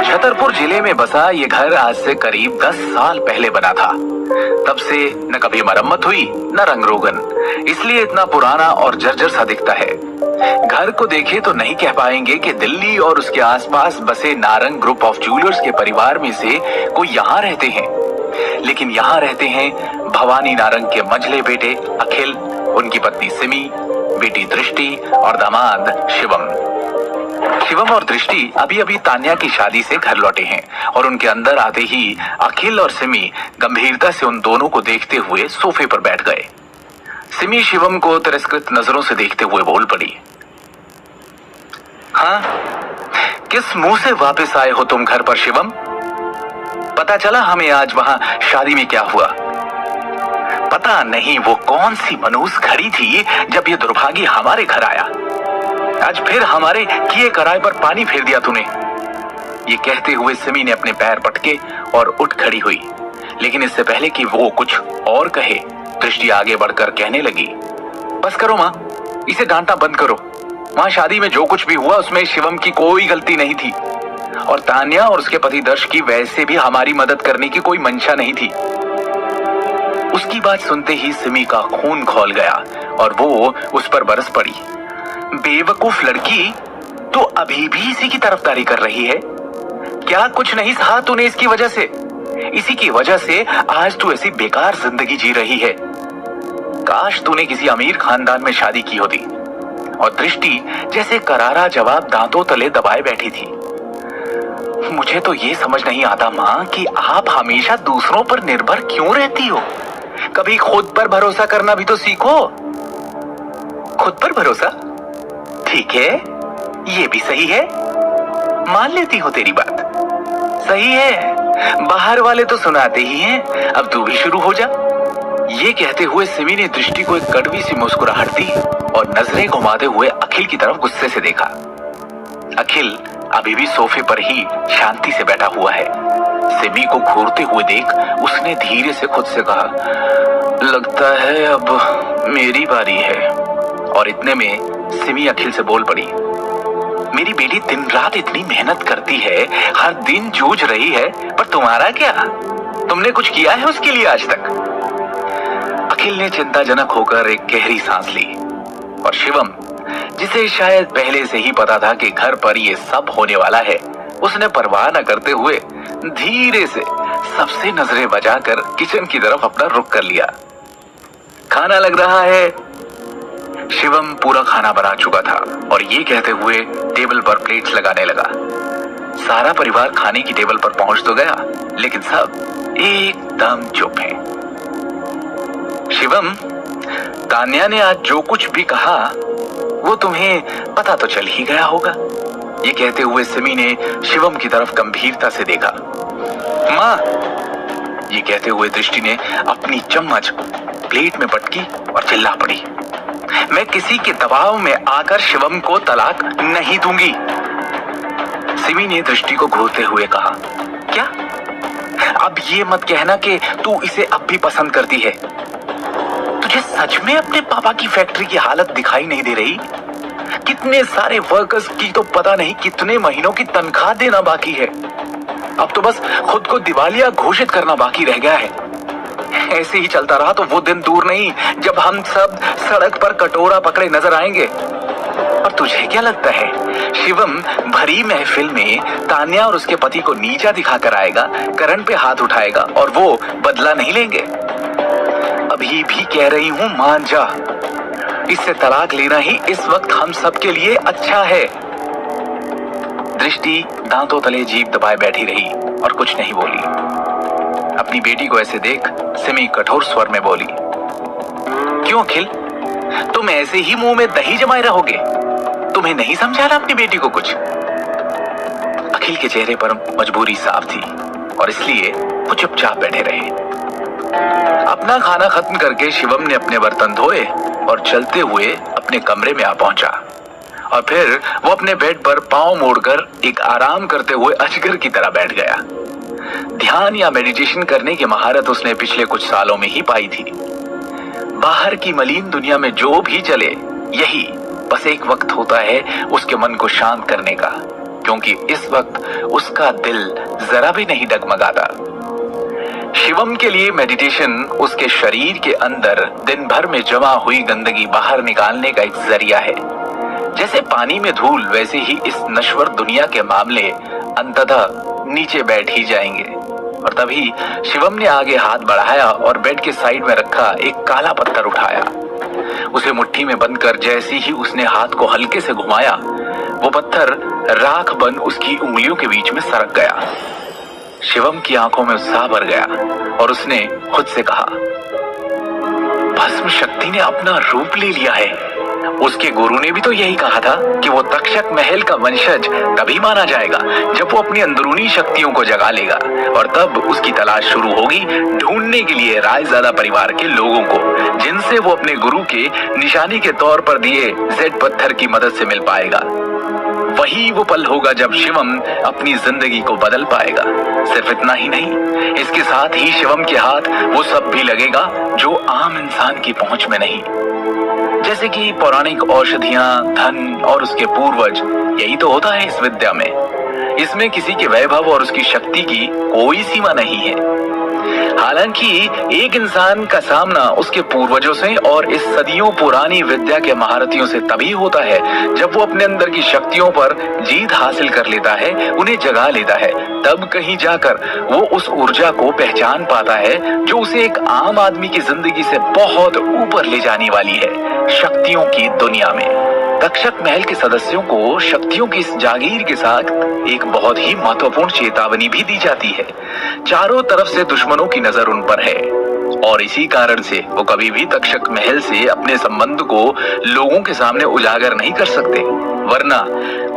छतरपुर जिले में बसा ये घर आज से करीब 10 साल पहले बना था। तब से न कभी मरम्मत हुई न रंग रोगन, इसलिए इतना पुराना और जर्जर सा दिखता है। घर को देखे तो नहीं कह पाएंगे कि दिल्ली और उसके आसपास बसे नारंग ग्रुप ऑफ ज्वेलर्स के परिवार में से कोई यहाँ रहते हैं, लेकिन यहाँ रहते हैं भवानी नारंग के मंझले बेटे अखिल, उनकी पत्नी सिमी, बेटी दृष्टि और दामाद शिवम। शिवम और दृष्टि अभी अभी तान्या की शादी से घर लौटे हैं और उनके अंदर आते ही अखिल और सिमी गंभीरता से उन दोनों को देखते हुए सोफे पर बैठ गए। सिमी शिवम को तिरस्कृत नजरों से देखते हुए बोल पड़ी, हाँ, किस मुंह से वापस आए हो तुम घर पर शिवम? पता चला हमें आज वहां शादी में क्या हुआ। पता नहीं वो कौन सी मनूस घड़ी थी जब ये दुर्भागी हमारे घर आया। आज फिर हमारे किए कराए पर पानी फेर दिया तूने। ये कहते हुए सिमी ने अपने पैर पटके और उठ खड़ी हुई, लेकिन इससे पहले कि वो कुछ और कहे, दृष्टि आगे बढ़कर कहने लगी, बस करो माँ, इसे डांटना बंद करो। वहां शादी में जो कुछ भी हुआ उसमें शिवम की कोई गलती नहीं थी और तान्या और उसके पति दर्श की वैसे भी हमारी मदद करने की कोई मंशा नहीं थी। उसकी बात सुनते ही सिमी का खून खौल गया और वो उस पर बरस पड़ी। बेवकूफ लड़की, तो अभी भी इसी की तरफदारी कर रही है। क्या कुछ नहीं सहा तूने इसकी वजह से? इसी की वजह से आज तू ऐसी बेकार जिंदगी जी रही है। काश तूने किसी अमीर खानदान में शादी की होती। और दृष्टि जैसे करारा जवाब दांतों तले दबाए बैठी थी। मुझे तो ये समझ नहीं आता माँ कि आप हमेशा दूसरों पर निर्भर क्यों रहती हो? कभी खुद पर भरोसा करना भी तो सीखो। खुद पर भरोसा? ठीक है, ये भी सही है, मान लेती हूँ तेरी बात, सही है। बाहर वाले तो सुनाते ही हैं, अब तू भी शुरू हो जा। ये कहते हुए सिमी ने दृष्टि को एक कड़वी सी मुस्कुराहट दी और नजरें घुमाते हुए अखिल की तरफ गुस्से से देखा। अखिल अभी भी सोफे पर ही शांति से बैठा हुआ है। सिमी को घूरते हुए देख उसने धीरे से खुद से कहा, लगता है अब मेरी बारी है। और इतने में सिमी अखिल से बोल पड़ी, मेरी बेटी दिन रात इतनी मेहनत करती है, हर दिन जूझ रही है, पर तुम्हारा क्या? तुमने कुछ किया है उसके लिए आज तक? अखिल ने चिंताजनक होकर एक गहरी सांस ली और शिवम, जिसे शायद पहले से ही पता था कि घर पर ये सब होने वाला है, उसने परवाह न करते हुए धीरे से सबसे नजरें बचाकर किचन की तरफ अपना रुख कर लिया। खाना लग रहा है। शिवम पूरा खाना बना चुका था और ये कहते हुए टेबल पर प्लेट्स लगाने लगा। सारा परिवार खाने की टेबल पर पहुंच तो गया, लेकिन सब एकदम चुप हैं। शिवम, तान्या ने आज जो कुछ भी कहा वो तुम्हें पता तो चल ही गया होगा। ये कहते हुए सिमी ने शिवम की तरफ गंभीरता से देखा। माँ, ये कहते हुए दृष्टि ने अपनी चम्मच प्लेट में पटकी और चिल्ला पड़ी, मैं किसी के दबाव में आकर शिवम को तलाक नहीं दूंगी। सिमी ने दृष्टि को घूरते हुए कहा, क्या? अब ये मत कहना कि तू इसे अब भी पसंद करती है। तुझे सच में अपने पापा की फैक्ट्री की हालत दिखाई नहीं दे रही? कितने सारे वर्कर्स की तो पता नहीं कितने महीनों की तनख्वाह देना बाकी है। अब तो बस खुद को दिवालिया घोषित करना बाकी रह गया है। ऐसे ही चलता रहा तो वो दिन दूर नहीं जब हम सब सड़क पर कटोरा पकड़े नजर आएंगे। और तुझे क्या लगता है शिवम भरी महफिल में तान्या और उसके पति को नीचा दिखाकर आएगा, करण पे हाथ उठाएगा और वो बदला नहीं लेंगे? अभी भी कह रही हूँ, मान जा। इससे तलाक लेना ही इस वक्त हम सब के लिए अच्छा है। दृष्टि दांतों तले जीभ दबाए बैठी रही और कुछ नहीं बोली। अपनी बेटी को ऐसे देख सिमी कठोर स्वर में बोली, क्यों अखिल, तुम ऐसे ही मुंह में दही जमाए रहोगे? तुम्हें नहीं समझाना अपनी बेटी को कुछ? अखिल के चेहरे पर मजबूरी साफ थी और इसलिए वो चुपचाप बैठे रहे। अपना खाना खत्म करके शिवम ने अपने बर्तन धोए और चलते हुए अपने कमरे में आ पहुंचा और फिर वो अपने बेड पर पांव मोड़कर एक आराम करते हुए अजगर की तरह बैठ गया। ध्यान या मेडिटेशन करने की महारत उसने पिछले कुछ सालों में ही पाई थी। बाहर की मलिन दुनिया में जो भी चले, यही बस एक वक्त होता है उसके मन को शांत करने का, क्योंकि इस वक्त उसका दिल जरा भी नहीं डगमगाता। शिवम के लिए मेडिटेशन उसके शरीर के अंदर दिन भर में जमा हुई गंदगी बाहर निकालने का एक जरिया है। जैसे पानी में धूल, वैसे ही इस नश्वर दुनिया के मामले अंततः नीचे बैठ ही जाएंगे। और तभी शिवम ने आगे हाथ बढ़ाया और बेड के साइड में रखा एक काला पत्थर उठाया। उसे मुट्ठी में बंद कर जैसे ही उसने हाथ को हल्के से घुमाया, वो पत्थर राख बन उसकी उंगलियों के बीच में सरक गया। शिवम की आंखों में उत्साह भर गया और उसने खुद से कहा, भस्म शक्ति ने अपना रूप ले लिया है। उसके गुरु ने भी तो यही कहा था कि वो तक्षक महल का वंशज तभी माना जाएगा जब वो अपनी अंदरूनी शक्तियों को जगा लेगा, और तब उसकी तलाश शुरू होगी ढूंढने के लिए रायजादा परिवार के लोगों को, जिनसे वो अपने गुरु के निशानी के तौर पर दिए जेड पत्थर की मदद से मिल पाएगा। वही वो पल होगा जब शिवम अपनी जिंदगी को बदल पाएगा। सिर्फ इतना ही नहीं, इसके साथ ही शिवम के हाथ वो सब भी लगेगा जो आम इंसान की पहुंच में नहीं, जैसे कि पौराणिक औषधियां, धन और उसके पूर्वज। यही तो होता है इस विद्या में। इसमें किसी के वैभव और उसकी शक्ति की कोई सीमा नहीं है। हालांकि एक इंसान का सामना उसके पूर्वजों से और इस सदियों पुरानी विद्या के महारथियों से तभी होता है जब वो अपने अंदर की शक्तियों पर जीत हासिल कर लेता है, उन्हें जगा लेता है। तब कहीं जाकर वो उस ऊर्जा को पहचान पाता है जो उसे एक आम आदमी की जिंदगी से बहुत ऊपर ले जाने वाली है, शक्तियों की दुनिया में। तक्षक महल के सदस्यों को शक्तियों की इस जागीर के साथ एक बहुत ही महत्वपूर्ण चेतावनी भी दी जाती है। चारों तरफ से दुश्मनों की नजर उन पर है और इसी कारण से वो कभी भी तक्षक महल से अपने संबंध को लोगों के सामने उजागर नहीं कर सकते, वरना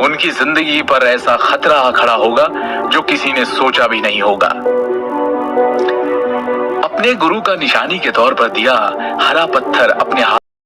उनकी जिंदगी पर ऐसा खतरा आ खड़ा होगा जो किसी ने सोचा भी नहीं होगा। अपने गुरु का निशानी के तौर पर दिया हरा पत्थर अपने हाथ